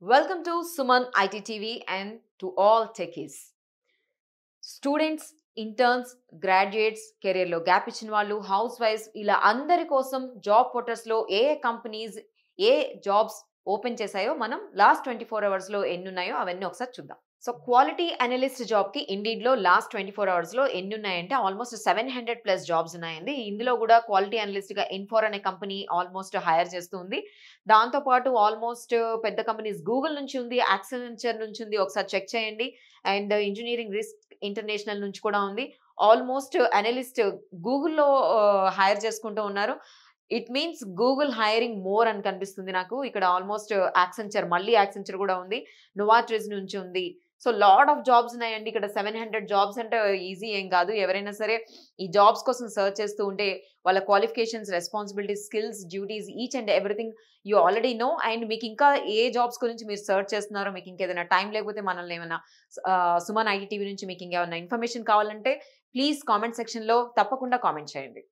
Welcome to Suman IT TV and to all techies. Students, interns, graduates, కెరియర్లో gap ఇచ్చిన వాళ్ళు, house wives ఇలా అందరి కోసం జాబ్ పోర్టల్స్లో ఏ కంపెనీస్ ఏ జాబ్స్ ఓపెన్ చేశాయో మనం లాస్ట్ 24 అవర్స్లో ఎన్ని ఉన్నాయో అవన్నీ ఒకసారి చూద్దాం. సో క్వాలిటీ అనలిస్ట్ జాబ్కి ఇండీడ్లో లాస్ట్ 24 అవర్స్లో ఎన్ని ఉన్నాయంటే ఆల్మోస్ట్ 700+ జాబ్స్ ఉన్నాయండి. ఇందులో కూడా క్వాలిటీ అనలిస్ట్గా ఇన్ఫోర్ అనే కంపెనీ ఆల్మోస్ట్ హైర్ చేస్తుంది. దాంతోపాటు ఆల్మోస్ట్ పెద్ద కంపెనీస్ గూగుల్ నుంచి ఉంది, యాక్సెంచర్ నుంచి ఉంది, ఒకసారి చెక్ చేయండి. అండ్ ఇంజనీరింగ్ రిస్క్ ఇంటర్నేషనల్ నుంచి కూడా ఉంది. ఆల్మోస్ట్ అనలిస్ట్ గూగుల్‌లో హైర్ చేసుకుంటూ ఉన్నారు. It means Google hiring more అని కనిపిస్తుంది నాకు. ఇక్కడ ఆల్మోస్ట్ యాక్సెంచర్ కూడా ఉంది. నోవాట్రిస్ నుంచి ఉంది. సో లాట్ ఆఫ్ జాబ్స్ ఉన్నాయండి. ఇక్కడ 700 జాబ్స్ అంటే ఈజీ ఏం కాదు. ఎవరైనా సరే ఈ జాబ్స్ కోసం సెర్చ్ చేస్తూ ఉంటే వాళ్ళ qualifications, responsibilities, skills, duties each and everything you already know. And మీకు ఇంకా ఏ జాబ్స్ గురించి మీరు సెర్చ్ చేస్తున్నారో, మీకు ఇంకేదైనా టైం లేకపోతే మనల్ని ఏమైనా సుమన్ ఐటీ టీవీ నుంచి మీకు ఇంకేమైనా ఇన్ఫర్మేషన్ కావాలంటే ప్లీజ్ కామెంట్ సెక్షన్‌లో తప్పకుండా కామెంట్ చేయండి.